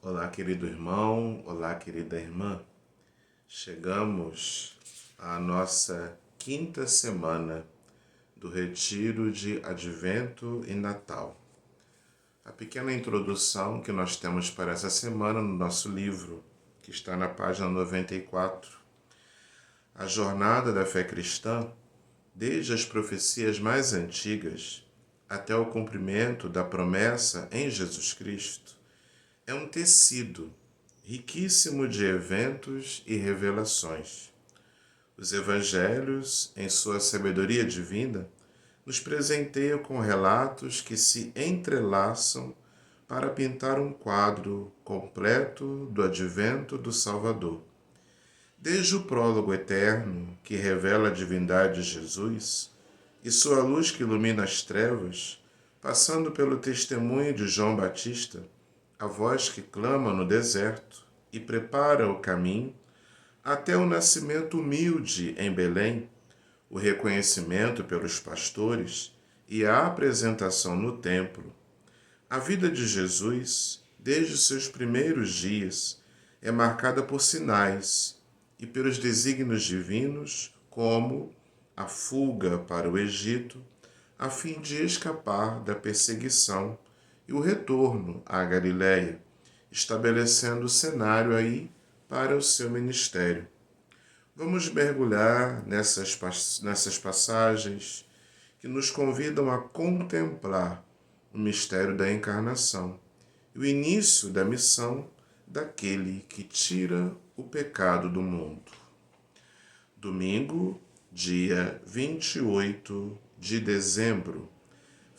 Olá, querido irmão, olá, querida irmã. Chegamos à nossa quinta semana do retiro de Advento e Natal. A pequena introdução que nós temos para essa semana no nosso livro, que está na página 94. A jornada da fé cristã, desde as profecias mais antigas até o cumprimento da promessa em Jesus Cristo, é um tecido riquíssimo de eventos e revelações. Os evangelhos, em sua sabedoria divina, nos presenteiam com relatos que se entrelaçam para pintar um quadro completo do advento do Salvador. Desde o prólogo eterno, que revela a divindade de Jesus, e sua luz que ilumina as trevas, passando pelo testemunho de João Batista, a voz que clama no deserto e prepara o caminho, até o nascimento humilde em Belém, o reconhecimento pelos pastores e a apresentação no templo. A vida de Jesus, desde os seus primeiros dias, é marcada por sinais e pelos desígnios divinos, como a fuga para o Egito, a fim de escapar da perseguição, e o retorno à Galiléia, estabelecendo o cenário aí para o seu ministério. Vamos mergulhar nessas passagens que nos convidam a contemplar o mistério da encarnação e o início da missão daquele que tira o pecado do mundo. Domingo, dia 28 de dezembro,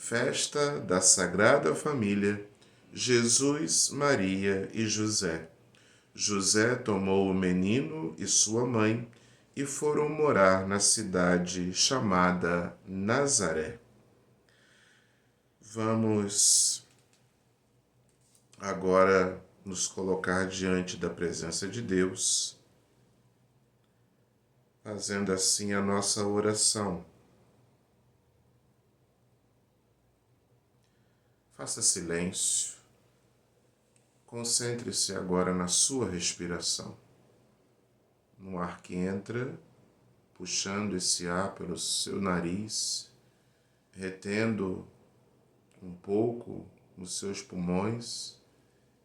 festa da Sagrada Família, Jesus, Maria e José. José tomou o menino e sua mãe e foram morar na cidade chamada Nazaré. Vamos agora nos colocar diante da presença de Deus, fazendo assim a nossa oração. Faça silêncio. Concentre-se agora na sua respiração, no ar que entra, puxando esse ar pelo seu nariz, retendo um pouco nos seus pulmões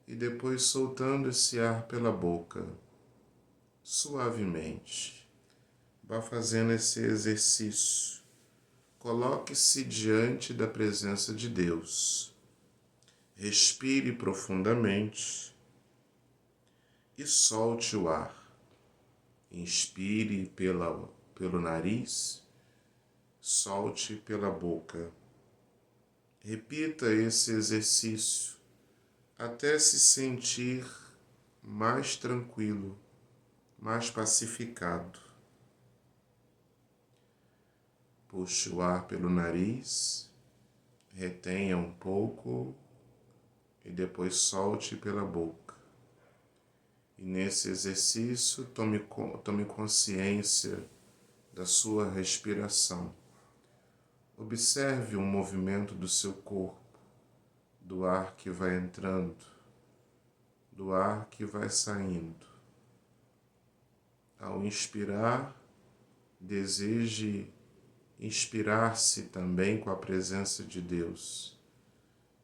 e depois soltando esse ar pela boca, suavemente. Vá fazendo esse exercício. Coloque-se diante da presença de Deus. Respire profundamente e solte o ar. Inspire pelo nariz, solte pela boca. Repita esse exercício até se sentir mais tranquilo, mais pacificado. Puxe o ar pelo nariz, retenha um pouco e depois solte pela boca. E nesse exercício, tome consciência da sua respiração. Observe o movimento do seu corpo, do ar que vai entrando, do ar que vai saindo. Ao inspirar, deseje inspirar-se também com a presença de Deus,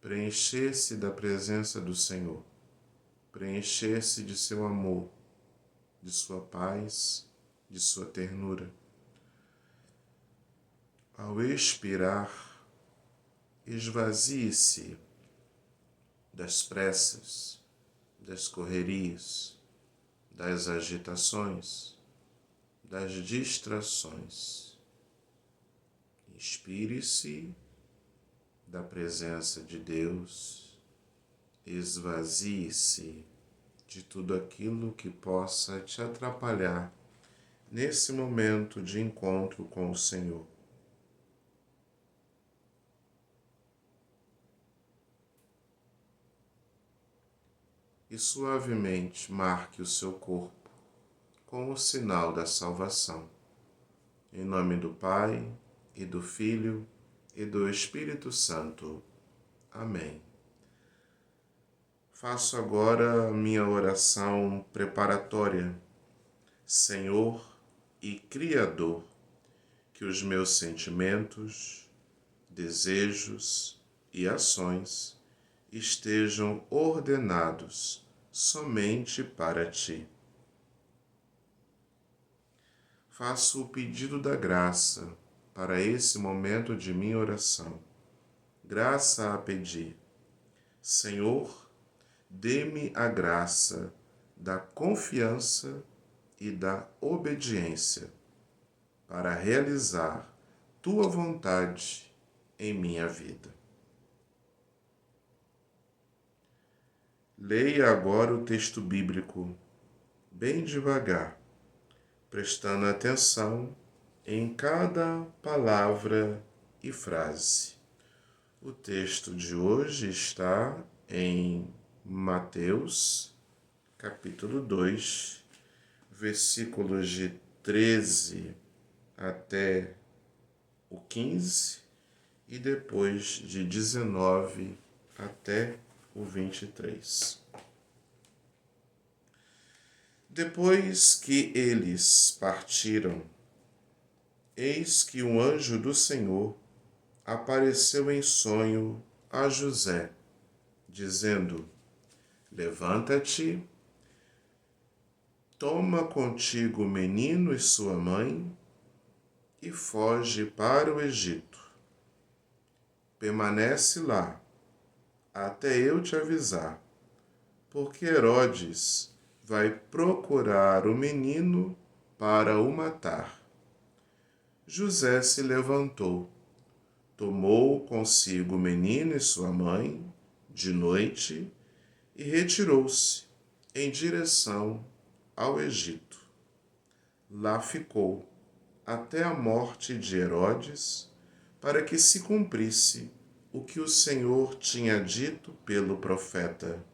preencher-se da presença do Senhor, preencher-se de seu amor, de sua paz, de sua ternura. Ao expirar, esvazie-se das pressas, das correrias, das agitações, das distrações. Inspire-se da presença de Deus, esvazie-se de tudo aquilo que possa te atrapalhar nesse momento de encontro com o Senhor. E suavemente marque o seu corpo com o sinal da salvação. Em nome do Pai, e do Filho, e do Espírito Santo. Amém. Faço agora minha oração preparatória. Senhor e Criador, que os meus sentimentos, desejos e ações estejam ordenados somente para Ti. Faço o pedido da graça para esse momento de minha oração. Graça a pedir. Senhor, dê-me a graça da confiança e da obediência para realizar Tua vontade em minha vida. Leia agora o texto bíblico bem devagar, prestando atenção em cada palavra e frase. O texto de hoje está em Mateus, capítulo 2, versículos de 13 até o 15 e depois de 19 até o 23. Depois que eles partiram, eis que um anjo do Senhor apareceu em sonho a José, dizendo: Levanta-te, toma contigo o menino e sua mãe e foge para o Egito. Permanece lá, até eu te avisar, porque Herodes vai procurar o menino para o matar. José se levantou, tomou consigo o menino e sua mãe, de noite, e retirou-se em direção ao Egito. Lá ficou até a morte de Herodes, para que se cumprisse o que o Senhor tinha dito pelo profeta: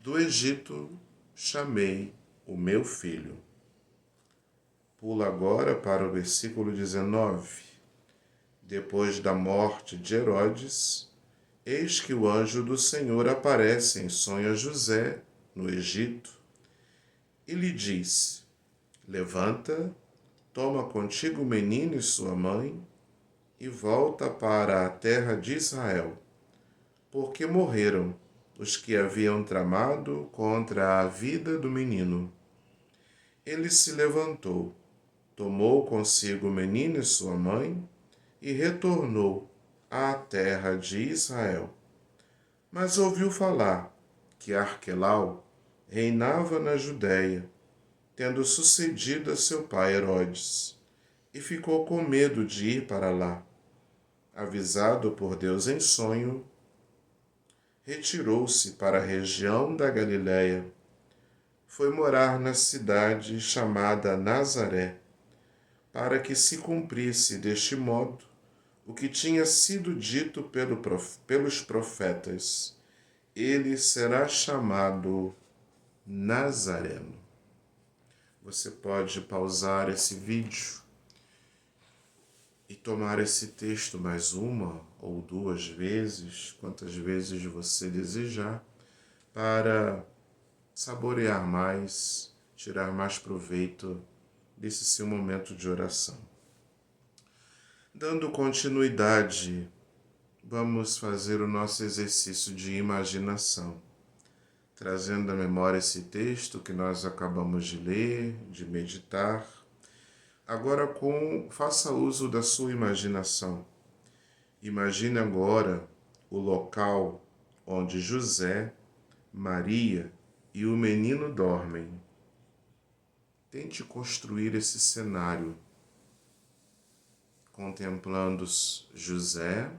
Do Egito chamei o meu filho. Pula agora para o versículo 19. Depois da morte de Herodes, eis que o anjo do Senhor aparece em sonho a José, no Egito, e lhe diz: Levanta, toma contigo o menino e sua mãe, e volta para a terra de Israel, porque morreram os que haviam tramado contra a vida do menino. Ele se levantou, tomou consigo o menino e sua mãe, e retornou à terra de Israel. Mas ouviu falar que Arquelau reinava na Judéia, tendo sucedido a seu pai Herodes, e ficou com medo de ir para lá. Avisado por Deus em sonho, retirou-se para a região da Galiléia. Foi morar na cidade chamada Nazaré, para que se cumprisse deste modo o que tinha sido dito pelos profetas: ele será chamado Nazareno. Você pode pausar esse vídeo e tomar esse texto mais uma ou duas vezes, quantas vezes você desejar, para saborear mais, tirar mais proveito desse seu momento de oração. Dando continuidade, vamos fazer o nosso exercício de imaginação, trazendo à memória esse texto que nós acabamos de ler, de meditar. Agora faça uso da sua imaginação. Imagine agora o local onde José, Maria e o menino dormem. Tente construir esse cenário, contemplando José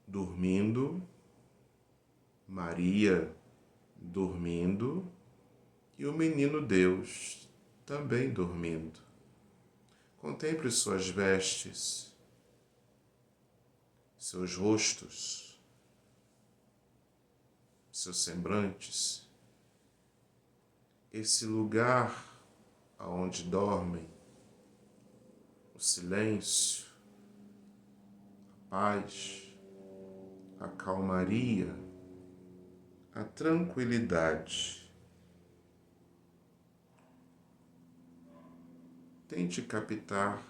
dormindo, Maria dormindo e o menino Deus também dormindo. Contemple suas vestes, seus rostos, seus semblantes, esse lugar aonde dormem, o silêncio, a paz, a calmaria, a tranquilidade. Tente captar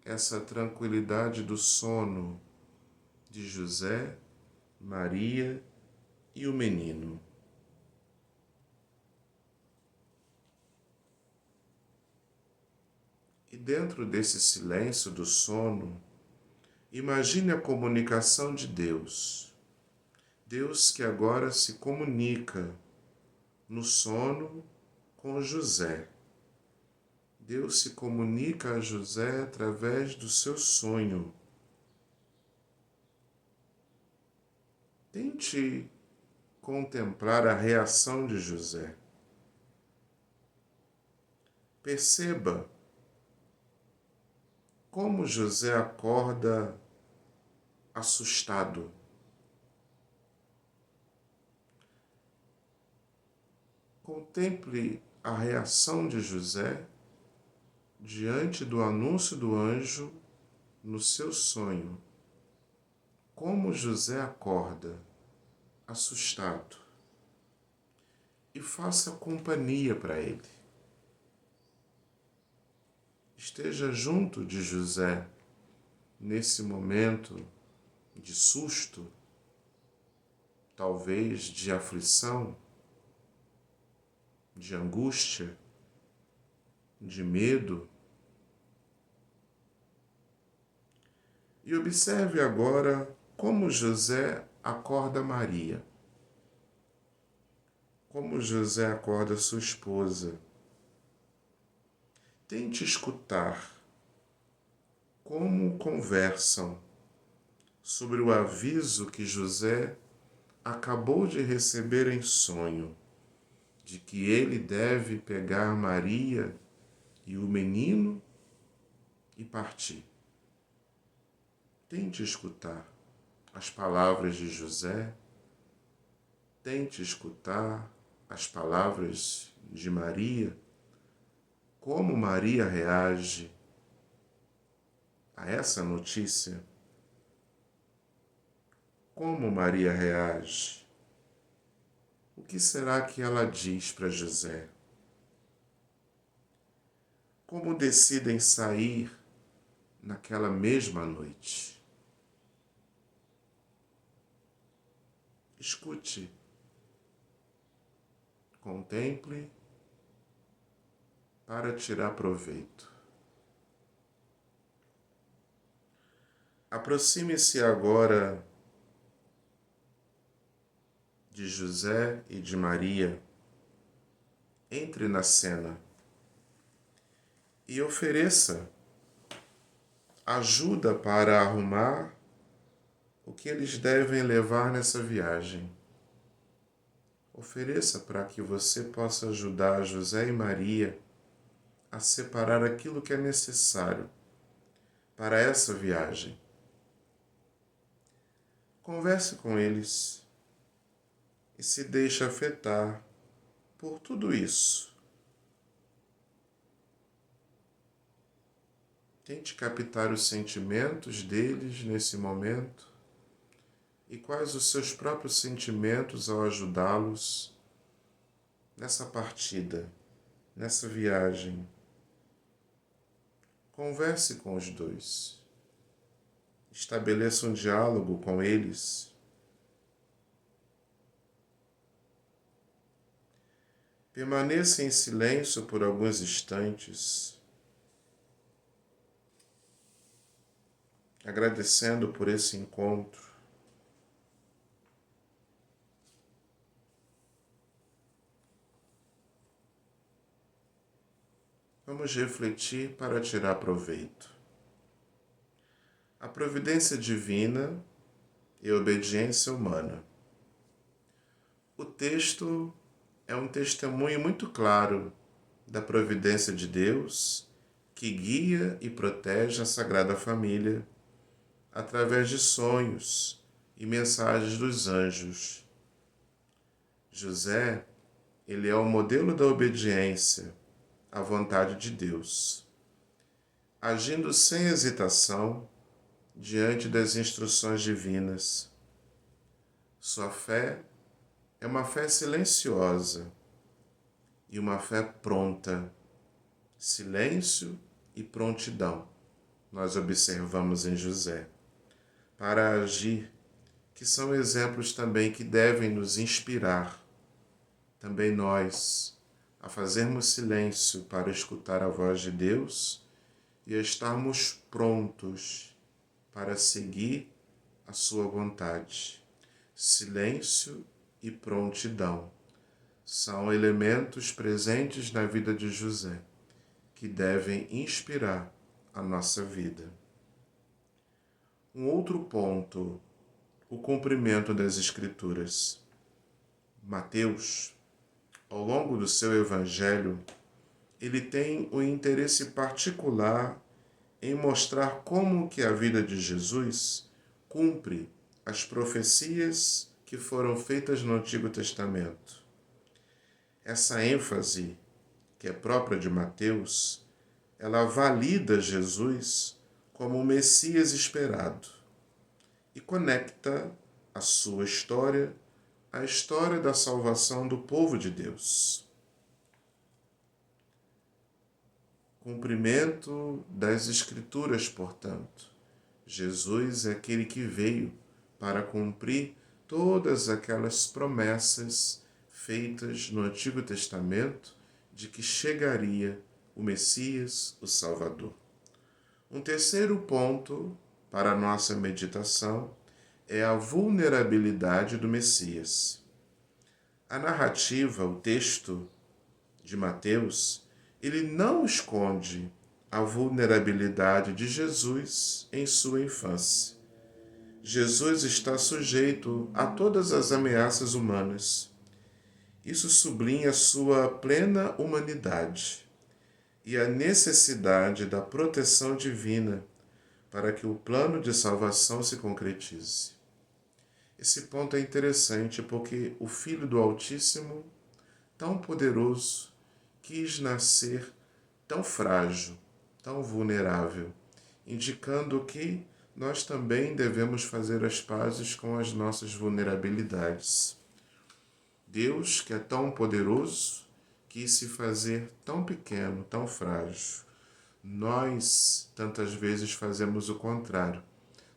essa tranquilidade do sono de José, Maria e o menino. E dentro desse silêncio do sono, imagine a comunicação de Deus. Deus que agora se comunica no sono com José. Deus se comunica a José através do seu sonho. Tente contemplar a reação de José. Perceba como José acorda assustado. Contemple a reação de José diante do anúncio do anjo no seu sonho. Como José acorda assustado. E faça companhia para ele. Esteja junto de José nesse momento de susto, talvez de aflição, de angústia, de medo. E observe agora como José acorda Maria, como José acorda sua esposa. Tente escutar como conversam sobre o aviso que José acabou de receber em sonho, de que ele deve pegar Maria e o menino e partir. Tente escutar as palavras de José, tente escutar as palavras de Maria, como Maria reage a essa notícia, como Maria reage, o que será que ela diz para José? Como decidem sair naquela mesma noite? Escute, contemple para tirar proveito. Aproxime-se agora de José e de Maria. Entre na cena e ofereça ajuda para arrumar o que eles devem levar nessa viagem. Ofereça para que você possa ajudar José e Maria a separar aquilo que é necessário para essa viagem. Converse com eles e se deixe afetar por tudo isso. Tente captar os sentimentos deles nesse momento e quais os seus próprios sentimentos ao ajudá-los nessa partida, nessa viagem. Converse com os dois. Estabeleça um diálogo com eles. Permaneça em silêncio por alguns instantes, agradecendo por esse encontro. Vamos refletir para tirar proveito. A providência divina e a obediência humana. O texto é um testemunho muito claro da providência de Deus que guia e protege a Sagrada Família através de sonhos e mensagens dos anjos. José, ele é o modelo da obediência à vontade de Deus, agindo sem hesitação diante das instruções divinas. Sua fé é uma fé silenciosa e uma fé pronta. Silêncio e prontidão nós observamos em José para agir, que são exemplos também que devem nos inspirar, também nós, a fazermos silêncio para escutar a voz de Deus e a estarmos prontos para seguir a sua vontade. Silêncio e prontidão são elementos presentes na vida de José que devem inspirar a nossa vida. Um outro ponto, o cumprimento das Escrituras. Mateus, ao longo do seu evangelho, ele tem um interesse particular em mostrar como que a vida de Jesus cumpre as profecias que foram feitas no Antigo Testamento. Essa ênfase, que é própria de Mateus, ela valida Jesus como o Messias esperado e conecta a sua história à história da salvação do povo de Deus. Cumprimento das Escrituras, portanto. Jesus é aquele que veio para cumprir todas aquelas promessas feitas no Antigo Testamento de que chegaria o Messias, o Salvador. Um terceiro ponto para a nossa meditação é a vulnerabilidade do Messias. A narrativa, o texto de Mateus, ele não esconde a vulnerabilidade de Jesus em sua infância. Jesus está sujeito a todas as ameaças humanas. Isso sublinha sua plena humanidade e a necessidade da proteção divina para que o plano de salvação se concretize. Esse ponto é interessante porque o Filho do Altíssimo, tão poderoso, quis nascer tão frágil, tão vulnerável, indicando que nós também devemos fazer as pazes com as nossas vulnerabilidades. Deus, que é tão poderoso, quis se fazer tão pequeno, tão frágil. Nós, tantas vezes, fazemos o contrário.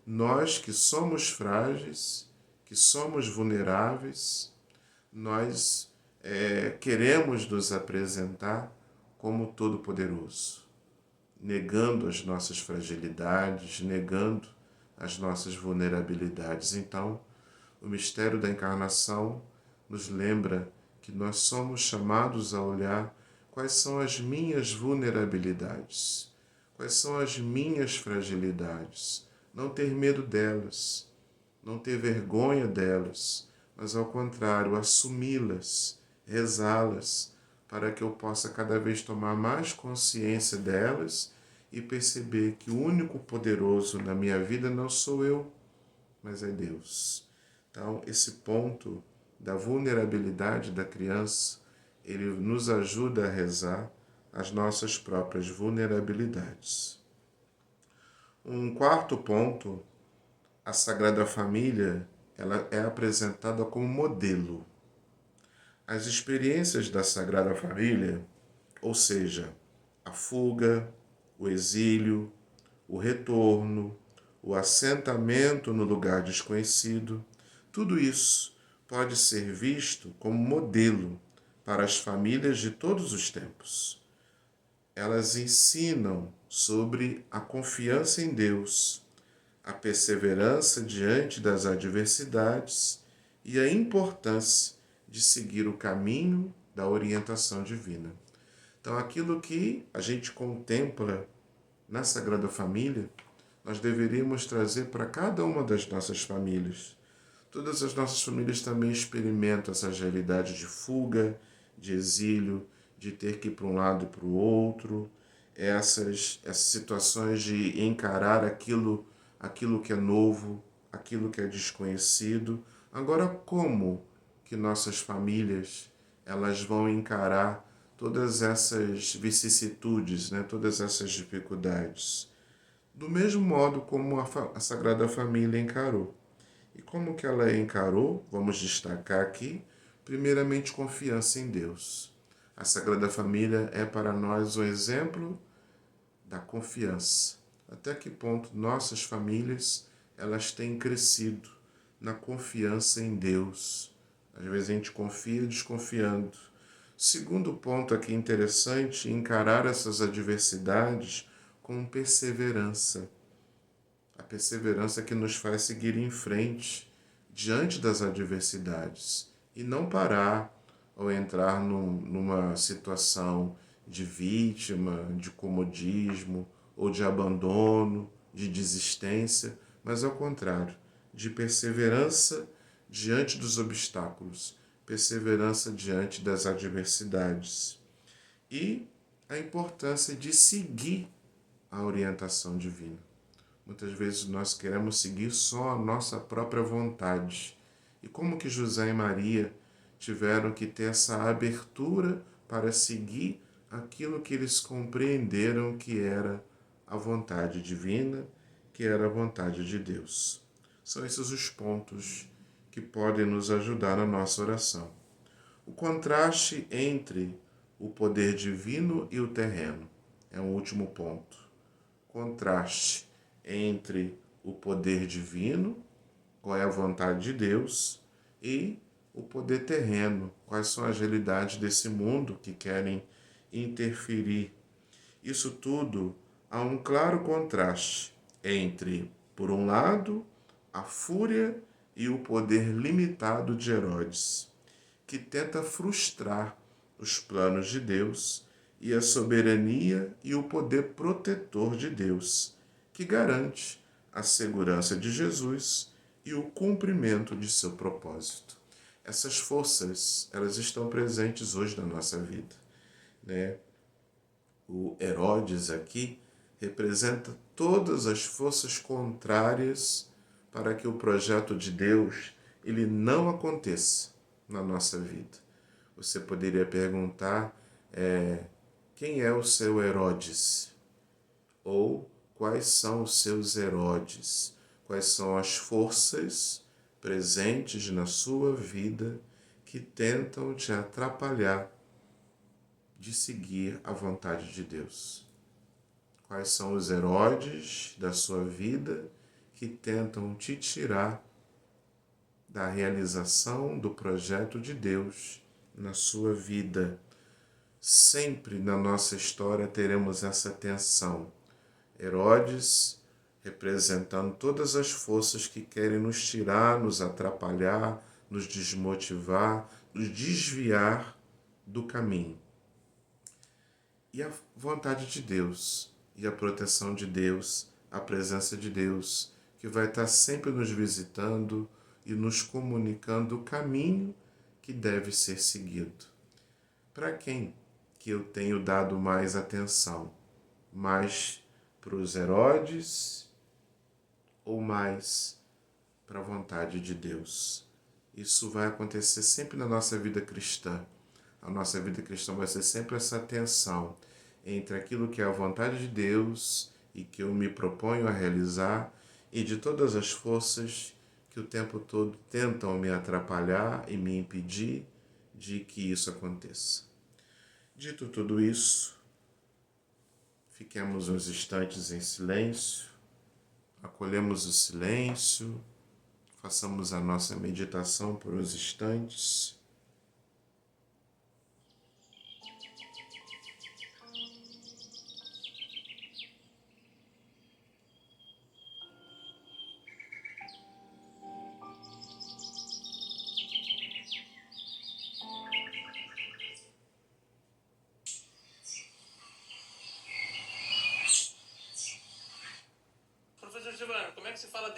Nós que somos frágeis, que somos vulneráveis, nós queremos nos apresentar como todo-poderoso, negando as nossas fragilidades, negando as nossas vulnerabilidades. Então, o mistério da encarnação nos lembra que nós somos chamados a olhar quais são as minhas vulnerabilidades, quais são as minhas fragilidades, não ter medo delas, não ter vergonha delas, mas ao contrário, assumi-las, rezá-las, para que eu possa cada vez tomar mais consciência delas e perceber que o único poderoso na minha vida não sou eu, mas é Deus. Então, esse ponto da vulnerabilidade da criança, ele nos ajuda a rezar as nossas próprias vulnerabilidades. Um quarto ponto, a Sagrada Família, ela é apresentada como modelo. As experiências da Sagrada Família, ou seja, a fuga, o exílio, o retorno, o assentamento no lugar desconhecido, tudo isso pode ser visto como modelo para as famílias de todos os tempos. Elas ensinam sobre a confiança em Deus, a perseverança diante das adversidades e a importância de seguir o caminho da orientação divina. Então, aquilo que a gente contempla na Sagrada Família, nós deveríamos trazer para cada uma das nossas famílias. Todas as nossas famílias também experimentam essa realidade de fuga, de exílio, de ter que ir para um lado e para o outro, essas situações de encarar aquilo que é novo, aquilo que é desconhecido. Agora, como que nossas famílias elas vão encarar todas essas vicissitudes, né? Todas essas dificuldades? Do mesmo modo como a Sagrada Família encarou. E como que ela encarou? Vamos destacar aqui, primeiramente, confiança em Deus. A Sagrada Família é para nós um exemplo da confiança. Até que ponto nossas famílias elas têm crescido na confiança em Deus. Às vezes a gente confia desconfiando. Segundo ponto aqui interessante, encarar essas adversidades com perseverança. A perseverança que nos faz seguir em frente diante das adversidades e não parar ou entrar numa situação de vítima, de comodismo ou de abandono, de desistência, mas ao contrário, de perseverança diante dos obstáculos, perseverança diante das adversidades e a importância de seguir a orientação divina. Muitas vezes nós queremos seguir só a nossa própria vontade. E como que José e Maria tiveram que ter essa abertura para seguir aquilo que eles compreenderam que era a vontade divina, que era a vontade de Deus. São esses os pontos que podem nos ajudar na nossa oração. O contraste entre o poder divino e o terreno é um último ponto. Contraste entre o poder divino, qual é a vontade de Deus, e o poder terreno, quais são as realidades desse mundo que querem interferir. Isso tudo há um claro contraste entre, por um lado, a fúria e o poder limitado de Herodes, que tenta frustrar os planos de Deus, e a soberania e o poder protetor de Deus, que garante a segurança de Jesus e o cumprimento de seu propósito. Essas forças, elas estão presentes hoje na nossa vida, né? O Herodes aqui representa todas as forças contrárias para que o projeto de Deus ele não aconteça na nossa vida. Você poderia perguntar quem é o seu Herodes? Ou quais são os seus Herodes? Quais são as forças presentes na sua vida que tentam te atrapalhar de seguir a vontade de Deus? Quais são os Herodes da sua vida que tentam te tirar da realização do projeto de Deus na sua vida? Sempre na nossa história teremos essa tensão. Herodes representando todas as forças que querem nos tirar, nos atrapalhar, nos desmotivar, nos desviar do caminho. E a vontade de Deus, e a proteção de Deus, a presença de Deus, que vai estar sempre nos visitando e nos comunicando o caminho que deve ser seguido. Para quem que eu tenho dado mais atenção? Mais para os Herodes ou mais para a vontade de Deus? Isso vai acontecer sempre na nossa vida cristã. A nossa vida cristã vai ser sempre essa tensão entre aquilo que é a vontade de Deus e que eu me proponho a realizar e de todas as forças que o tempo todo tentam me atrapalhar e me impedir de que isso aconteça. Dito tudo isso, fiquemos uns instantes em silêncio, acolhemos o silêncio, façamos a nossa meditação por uns instantes. Professor Giovanni, como é que se fala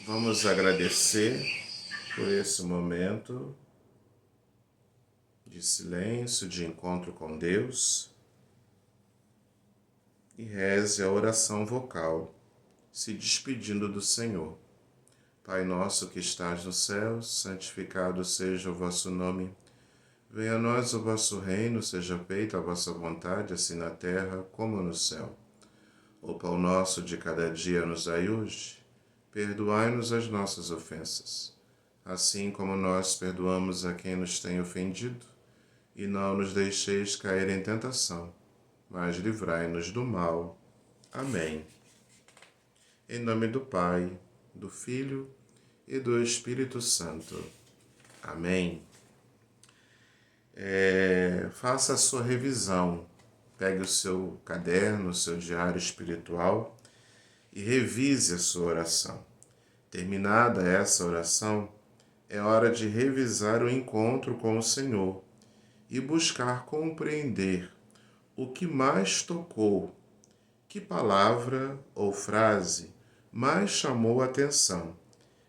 Vamos agradecer por esse momento de silêncio, de encontro com Deus, e reze a oração vocal, se despedindo do Senhor. Pai nosso que estás no céu, santificado seja o vosso nome. Venha a nós o vosso reino, seja feita a vossa vontade, assim na terra como no céu. O pão nosso de cada dia nos dai hoje. Perdoai-nos as nossas ofensas, assim como nós perdoamos a quem nos tem ofendido. E não nos deixeis cair em tentação, mas livrai-nos do mal. Amém. Em nome do Pai, do Filho e do Espírito Santo. Amém. Faça a sua revisão. Pegue o seu caderno, o seu diário espiritual e revise a sua oração. Terminada essa oração, é hora de revisar o encontro com o Senhor e buscar compreender o que mais tocou, que palavra ou frase mais chamou a atenção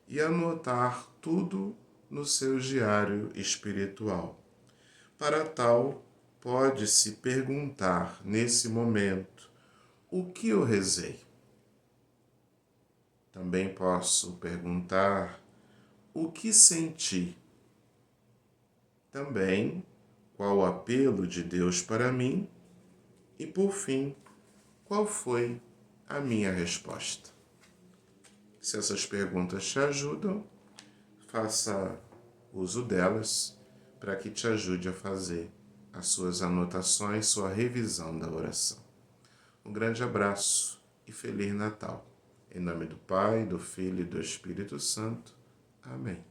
e anotar tudo no seu diário espiritual. Para tal, pode-se perguntar nesse momento: o que eu rezei? Também posso perguntar: o que senti? Também, qual o apelo de Deus para mim? E, por fim, qual foi a minha resposta? Se essas perguntas te ajudam, faça uso delas para que te ajude a fazer as suas anotações, sua revisão da oração. Um grande abraço e Feliz Natal. Em nome do Pai, do Filho e do Espírito Santo. Amém.